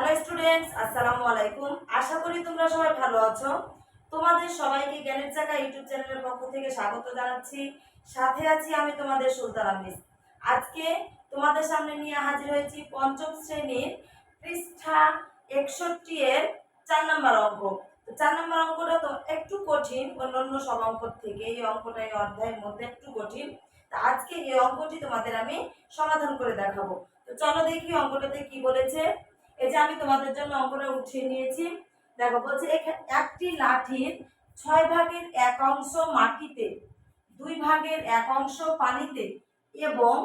Hello students, আসসালামু আলাইকুম। আশা করি তোমরা সবাই ভালো আছো। তোমাদের সবাইকে জ্ঞানের চাকা ইউটিউব চ্যানেলের পক্ষ থেকে স্বাগত জানাচ্ছি। সাথে আছি আমি তোমাদের সুলতানা মিস। আজকে তোমাদের সামনে নিয়ে হাজির হয়েছি পঞ্চম শ্রেণীর পৃষ্ঠা 61 এর 4 নম্বর অঙ্ক। তো 4 নম্বর অঙ্কটা তো একটু কঠিন, অন্যান্য সব অঙ্ক থেকে এই অঙ্কটা এই অধ্যায়ের মধ্যে একটু কঠিন। তা আজকে এই অঙ্কটি তোমাদের আমি সমাধান করে দেখাবো। তো চলো দেখি অঙ্কটাতে কি বলেছে। এই যে আমি তোমাদের জন্য অঙ্কটা উঠিয়ে নিয়েছি। দেখো বলছে একটি লাঠির 6 ভাগের 1 অংশ মাটিতে, 2 ভাগের 1 অংশ পানিতে এবং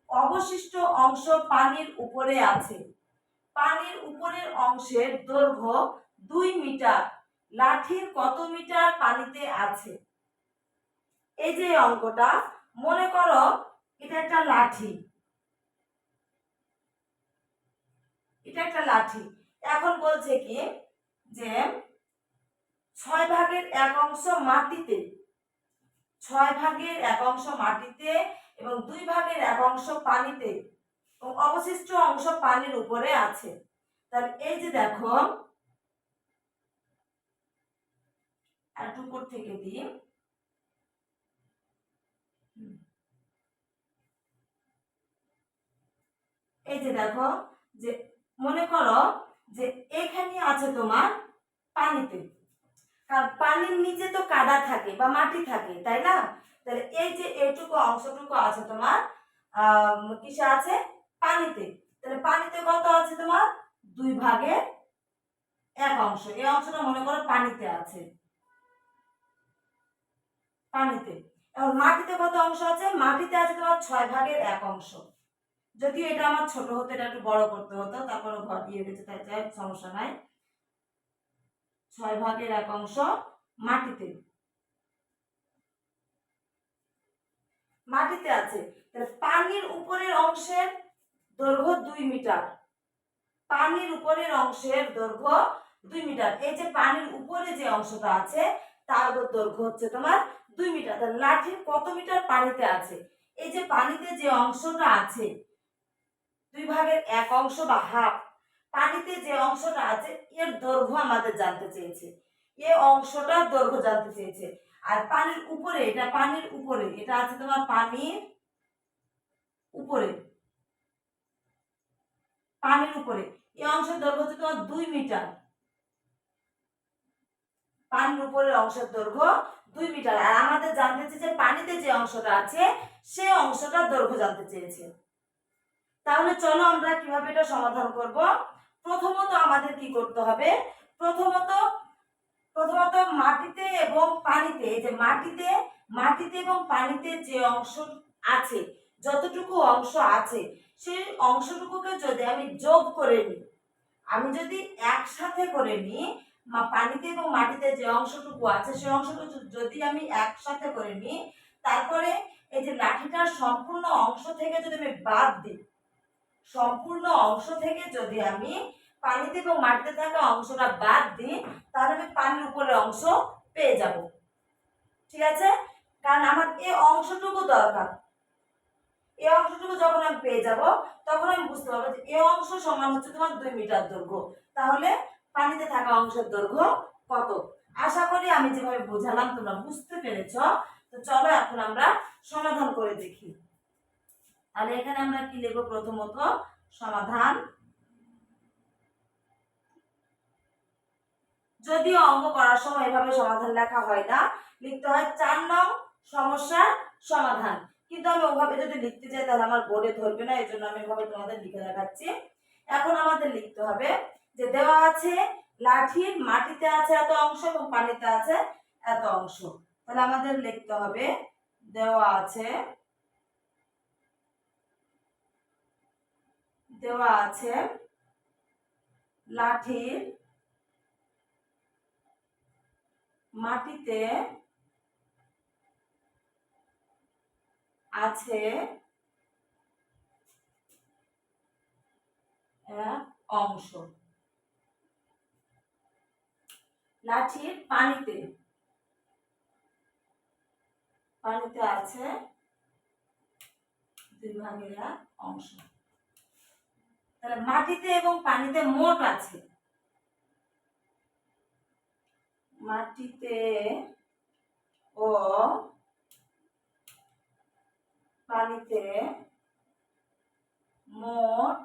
অবশিষ্ট অংশ পানির উপরে আছে। পানির উপরের অংশের দৈর্ঘ্য 2 মিটার। লাঠির কত মিটার পানিতে আছে? এই যে অঙ্কটা, মনে করো এটা একটা লাঠি, এটা একটা লাঠি। এখন বলছে কি যে 6 ভাগের 1 অংশ মাটিতে, 6 ভাগের 1 অংশ মাটিতে এবং 2 ভাগের 1 অংশ পানিতে এবং অবশিষ্ট অংশ পানির উপরে আছে। তাহলে এই যে দেখো, একটু উপর থেকে দিই। এই যে দেখো, যে মনে করো যে এখানে আছে তোমার পানিতে, কারণ পানির নিচে তো কাদা থাকে বা মাটি থাকে, তাই না? তাহলে এই যে এইটুকু অংশটুকু আছে তোমার কিসে আছে? পানিতে। তাহলে পানিতে কত আছে তোমার? 2 ভাগের 1 অংশ। এই অংশটা মনে করো পানিতে আছে, পানিতে। এবং মাটিতে কত অংশ আছে? মাটিতে আছে তোমার 6 ভাগের 1 অংশ। যদিও এটা আমার ছোট হতো, এটা একটু বড় করতে হতো, তারপরে ঘর দিয়ে গেছে, তাই যাই সমস্যা নাই। 6 ভাগের 1 অংশ মাটিতে, মাটিতে আছে। তাহলে পানির উপরের অংশের দৈর্ঘ্য 2 মিটার। পানির উপরের অংশের দৈর্ঘ্য 2 মিটার। এই যে পানির উপরে যে অংশটা আছে তার দৈর্ঘ্য হচ্ছে তোমার 2 মিটার। তাহলে লাঠির কত মিটার পানিতে আছে? এই যে পানিতে যে অংশটা আছে 2 ভাগের 1 অংশ বা হাফ, পানিতে যে অংশটা আছে এর দৈর্ঘ্য আমাদের জানতে চেয়েছে, এই অংশটার দৈর্ঘ্য জানতে চেয়েছে। আর পানির উপরে, এটা পানির উপরে, এটা আছে তোমার পানির উপরে, পানির উপরে এই অংশের দৈর্ঘ্য হচ্ছে তোমার 2 মিটার। পানির উপরের অংশের দৈর্ঘ্য 2 মিটার। আর আমাদের জানতে চেয়েছে যে পানিতে যে অংশটা আছে সে অংশটার দৈর্ঘ্য জানতে চেয়েছে। তাহলে চলো আমরা কিভাবে এটা সমাধান করব। প্রথমত আমাদের কি করতে হবে? প্রথমত মাটিতে এবং পানিতে, এই যে মাটিতে এবং পানিতে যে অংশ আছে, যতটুকু অংশ আছে সেই অংশটুকুকে যদি আমি যোগ করে নিই, আমি যদি একসাথে করে নিই, পানিতে এবং মাটিতে যে অংশটুকু আছে সেই অংশটুকু যদি আমি একসাথে করে নিই, তারপরে এই যে লাঠিটার সম্পূর্ণ অংশ থেকে যদি আমি বাদ দিই, সম্পূর্ণ অংশ থেকে যদি আমি পানিতে এবং মাটিতে থাকা অংশটা বাদ দিই, তাহলে আমি পানির উপরের অংশ পেয়ে যাব। ঠিক আছে? কারণ আমার এই অংশটুকু দরকার। এই অংশটুকু যখন আমি পেয়ে যাব তখন আমি বুঝতে পারবো যে এই অংশ সমান হচ্ছে তোমার 2 মিটার দৈর্ঘ্য। তাহলে পানিতে থাকা অংশের দৈর্ঘ্য কত? আশা করি আমি যেভাবে বোঝালাম তোমরা বুঝতে পেরেছো। তো চলো এখন আমরা সমাধান করে দেখি। তাহলে এখানে আমরা কি লিখব? প্রথমত সমাধান। যদিও অঙ্ক করার সময় এভাবে সমাধান লেখা হয় না, লিখতে হয় 4 নং সমস্যার সমাধান। কিন্তু আমি ওভাবে যদি লিখতে যাই তাহলে আমার বোর্ডে ধরবে না, এজন্য আমি এভাবে তোমাদের লিখে দেখাচ্ছি। এখন আমাদের লিখতে হবে যে দেওয়া আছে লাঠির মাটিতে আছে এত অংশ এবং পানিতে আছে এত অংশ। তাহলে আমাদের লিখতে হবে দেওয়া আছে লাঠির মাটিতে আছে অংশ, লাঠির পানিতে আছে 2 ভাগের 1 অংশ। তাহলে মাটিতে এবং পানিতে মোট আছে, মাটিতে ও পানিতে মোট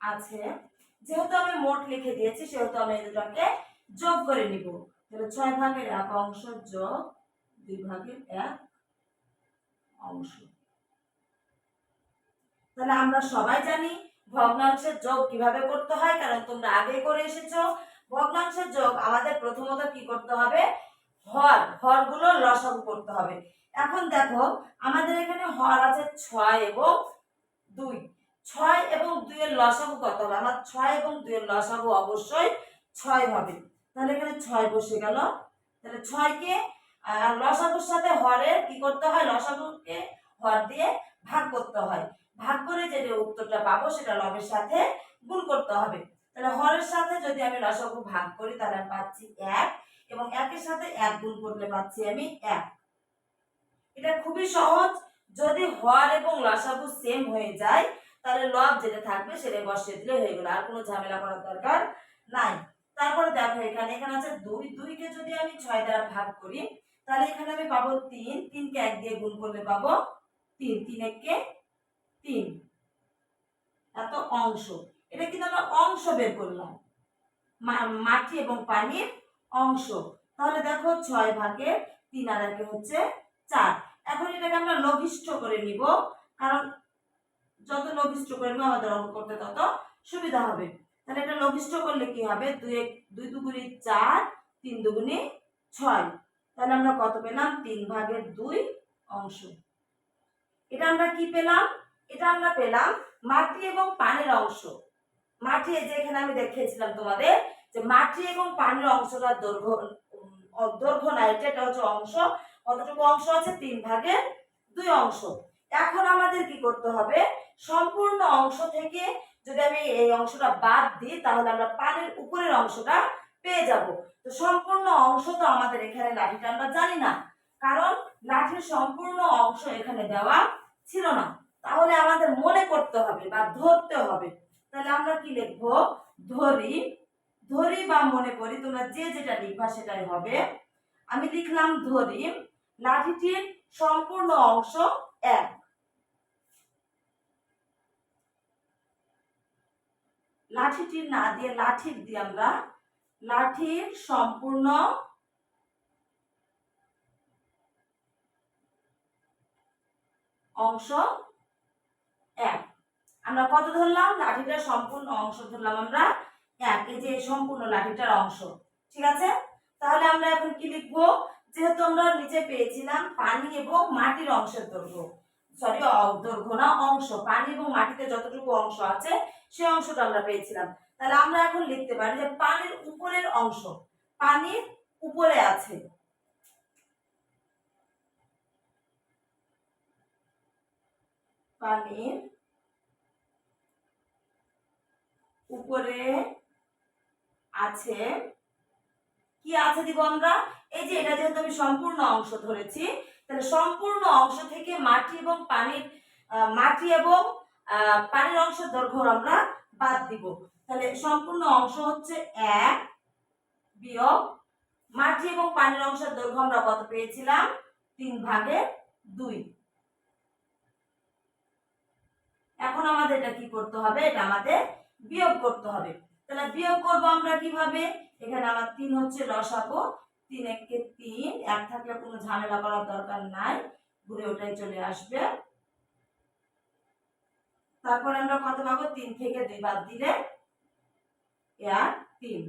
আছে। যেহেতু আমি মোট লিখে দিয়েছি সেহেতু আমি এই দুটাকে যোগ করে নিব। তাহলে 6/1 অংশ যোগ 2/1 অংশ। তাহলে আমরা সবাই জানি ভগ্নাংশের যোগ কিভাবে করতে হয়, কারণ তোমরা আগেই করে এসেছো। ভগ্নাংশের যোগ আমাদের প্রথমত কি করতে হবে, হরগুলো লসাগু করতে হবে। এখন দেখো আমাদের এখানে হর আছে 6 এবং 2। 6 এবং 2 এর লসাগু কত হবে? আমার 6 এবং 2 এর লসাগু অবশ্যই 6 হবে। তাহলে এখানে 6 বসে গেল। তাহলে 6 কে লসাগুর সাথে হরের কি করতে হয়, লসাগুকে হর দিয়ে ভাগ করতে হয়। ভাগ করে যে উত্তরটা পাবো সেটা লবের সাথে গুণ করতে হবে। তাহলে হরের সাথে যদি আমি লসাগু ভাগ করি তাহলে আমি পাচ্ছি 1 এবং 1 এর সাথে 1 গুণ করলে পাচ্ছি আমি 1। এটা খুবই সহজ। যদি হর এবং লসাগু সেম হয়ে যায় তাহলে লব যেটা থাকবে সেটা বসিয়ে দিলে হয়ে গেল, আর কোনো ঝামেলা করার দরকার নাই। তারপরে দেখো এখানে আছে 2, 2 কে যদি আমি 6 দ্বারা ভাগ করি তাহলে এখানে আমি পাবো 3, 3 কে 1 দিয়ে গুণ করলে পাবো 3, 3 1 কে 3, এত অংশ। এটা কিন্তু আমরা অংশ বের করলাম, মাটি এবং পানির অংশ। তাহলে দেখো 6/3 আর 1 হচ্ছে 4। এখন এটাকে আমরা লঘিষ্ঠ করে নিব, কারণ যত লঘিষ্ঠ করে নিব আমাদের অঙ্ক করতে তত সুবিধা হবে। তাহলে এটা লঘিষ্ঠ করলে কি হবে, 2 দুগুণে 4, 3 দুগুণে 6। তাহলে আমরা কত পেলাম, 3/2 অংশ। এটা আমরা কি পেলাম, এটা আমরা পেলাম মাটি এবং পানির অংশ। মাটি, যে এখানে আমি দেখিয়েছিলাম তোমাদের যে মাটি এবং পানির অংশটা দৈর্ঘ্য না, এটা হচ্ছে অংশ। কতটুকু অংশ আছে, 3/2 অংশ। এখন আমাদের কি করতে হবে, সম্পূর্ণ অংশ থেকে যদি আমি এই অংশটা বাদ দিই তাহলে আমরা পানির উপরের অংশটা পেয়ে যাব। তো সম্পূর্ণ অংশ তো আমাদের এখানে লাঠিটা আমরা জানি না, কারণ লাঠির সম্পূর্ণ অংশ এখানে দেওয়া ছিল না। তাহলে আমাদের মনে করতে হবে বা ধরতে হবে। তাহলে আমরা কি লিখবো, ধরি, ধরি বা মনে করি, তোমরা যে যেটা লিখবা সেটাই হবে। আমি লিখলাম ধরি লাঠিটির সম্পূর্ণ অংশ 1। লাঠিটির না দিয়ে লাঠির দিয়ে আমরা লাঠির সম্পূর্ণ অংশ 1। আমরা কত ধরলাম, লাঠিটার সম্পূর্ণ অংশ ধরলাম আমরা 1, এই যে সম্পূর্ণ লাঠিটার অংশ। ঠিক আছে, তাহলে আমরা এখন কি লিখবো, যেহেতু আমরা নিচে পেয়েছিলাম পানি এবং মাটির অংশের দৈর্ঘ্য, সরি দৈর্ঘ্য না অংশ, পানি এবং মাটিতে যতটুকু অংশ আছে সেই অংশটা আমরা পেয়েছিলাম। তাহলে আমরা এখন লিখতে পারি যে পানির উপরের অংশ, পানির উপরে আছে, পানির উপরে আছে। কি আছে দিব আমরা, এই যে এটা যেহেতু আমি সম্পূর্ণ অংশ ধরেছি তাহলে সম্পূর্ণ অংশ থেকে মাটি এবং পানির অংশের দৈর্ঘ্য আমরা বাদ দিব। তাহলে সম্পূর্ণ অংশ হচ্ছে 1 বিয়োগ মাটি এবং পানির অংশের দৈর্ঘ্য আমরা কত পেয়েছিলাম, 3/2। এখন আমাদের এটা কি করতে হবে, এটা আমাদের বিয়োগ করতে হবে। তাহলে বিয়োগ করব আমরা কিভাবে, এখানে আমার 3 হচ্ছে লসাগু, 3 1 কে 3, 1 থাকলে কোনো ঝামেলা করার দরকার নাই, ঘুরে ওটাই চলে আসবে। তারপর আমরা কত পাবো, 3 থেকে 2 বাদ দিলে 3।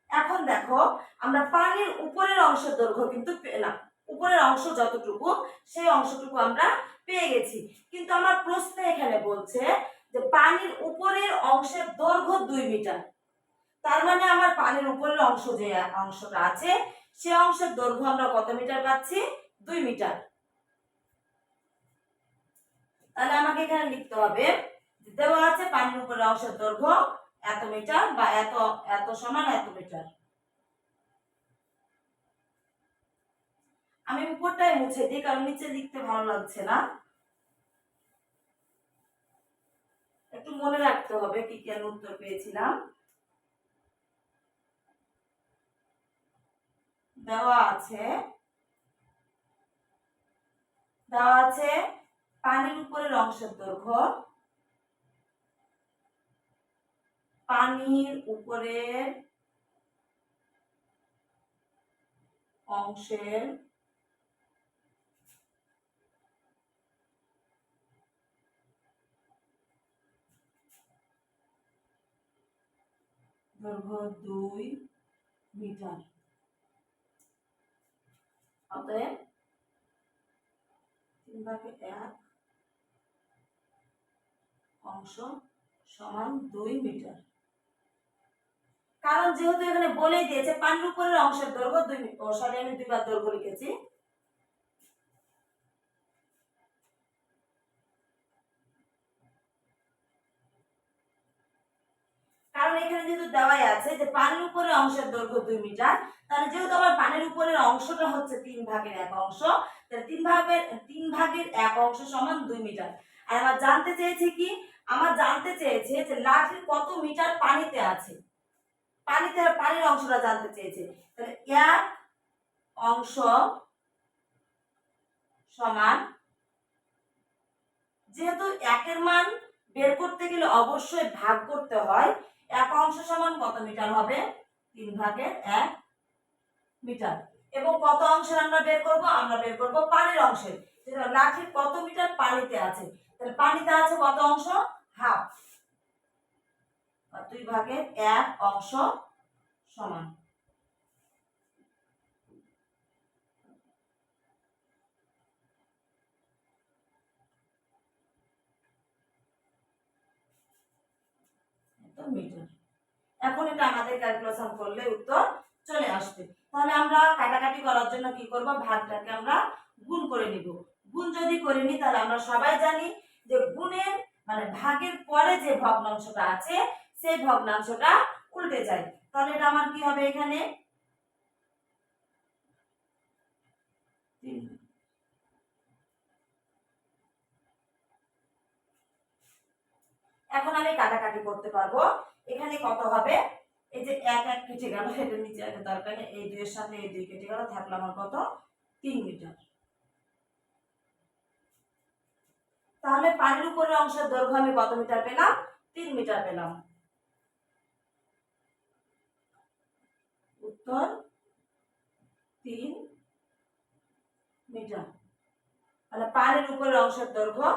এখন দেখো আমরা পানির উপরের অংশের দৈর্ঘ্য কিন্তু পেলাম, উপরের অংশ যতটুকু সেই অংশটুকু আমরা পেয়ে গেছি। কিন্তু আমার প্রশ্ন এখানে বলছে যে পানির উপরের অংশের দৈর্ঘ্য 2 মিটার। তার মানে আমার পানির উপরের অংশ যে অংশটা আছে সে অংশের দৈর্ঘ্য আমরা কত মিটার পাচ্ছি, 2 মিটার। তাহলে আমাকে এখানে লিখতে হবে, দেওয়া আছে পানির উপরের অংশের দৈর্ঘ্য এত মিটার বা এত এত সমান এত মিটার। আমি উপরটাই মুছে দিই কারণ নিচে লিখতে ভালো লাগছে না। মনে রাখতে হবে কি কি আমি উত্তর পেয়েছিলাম। দেওয়া আছে পানির উপরের অংশের দৈর্ঘ্য, পানির উপরের অংশের দৈর্ঘ্য 2 মিটার। অতএব 3/1 অংশ সমান 2 মিটার। কারণ যেহেতু এখানে বলেই দিয়েছে পানির উপরের অংশের দৈর্ঘ্য 2 মিটার, সরি আমি দুইবার দৈর্ঘ্য লিখেছি। কারণ এখানে যেহেতু দেওয়াই আছে যে পানির উপরের অংশের দৈর্ঘ্য 2 মিটার, তাহলে যেহেতু আমার পানির উপরের অংশটা হচ্ছে 3/1 অংশ, তাহলে 3/1 অংশ সমান 2 মিটার। আর আমার জানতে চেয়েছে কি, আমার জানতে চেয়েছে যে লাঠির কত মিটার পানিতে আছে, পানির অংশটা জানতে চেয়েছে। তাহলে 1 অংশ সমান, যেহেতু 1 এর মান বের করতে গেলে অবশ্যই ভাগ করতে হয়, 1 অংশ সমান কত মিটার হবে? 3/1 মিটার। এবং কত অংশের আমরা বের করব? আমরা বের করব পানির অংশের। যেটা লাঠির কত মিটার পানিতে আছে, তাহলে পানিতে আছে কত অংশ? হাফ। 2/1 অংশ সমান। মিটার। এখন এটা আমাদের ক্যালকুলেশন করলে উত্তর চলে আসবে। তাহলে আমরা কাটাকাটি করার জন্য কি করব? ভাগটাকে আমরা গুণ করে নিব। গুণ যদি করে নিই তাহলে আমরা সবাই জানি যে গুণের মানে ভাগের পরে যে ভগ্নাংশটা আছে সেই ভগ্নাংশটা উল্টে যায়। তাহলে এটা আমার কি হবে? এখানে এখন আমি কাটাকাটি করতে পারবো। এখানে কত হবে? এই যে 1 কেটে গেল, এটা নিচে আগে দরকার নেই, এই 2 এর সাথে এই 2 কেটে গেল, থাকলো আমার কত? 3 মিটার। তাহলে পানির উপরের অংশের দৈর্ঘ্য আমি কত মিটার পেলাম? 3 মিটার পেলাম। উত্তর 3 মিটার। তাহলে পানির উপরের অংশের দৈর্ঘ্য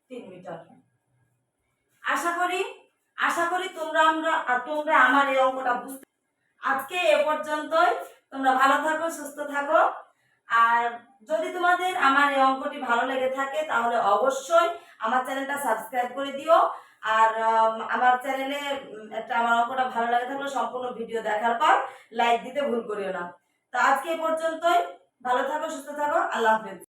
3 মিটার। আশা করি তোমরা আমার এই অঙ্কটা বুঝতে। আজকে এ পর্যন্তই। তোমরা ভালো থাকো, সুস্থ থাকো। আর যদি তোমাদের আমার এই অঙ্কটি ভালো লেগে থাকে তাহলে অবশ্যই আমার চ্যানেলটা সাবস্ক্রাইব করে দিও। আর আমার চ্যানেলে আমার অঙ্কটা ভালো লাগে থাকলে সম্পূর্ণ ভিডিও দেখার পর লাইক দিতে ভুল করিও না। তো আজকে এ পর্যন্তই। ভালো থাকো, সুস্থ থাকো। আল্লাহ হাফেজ।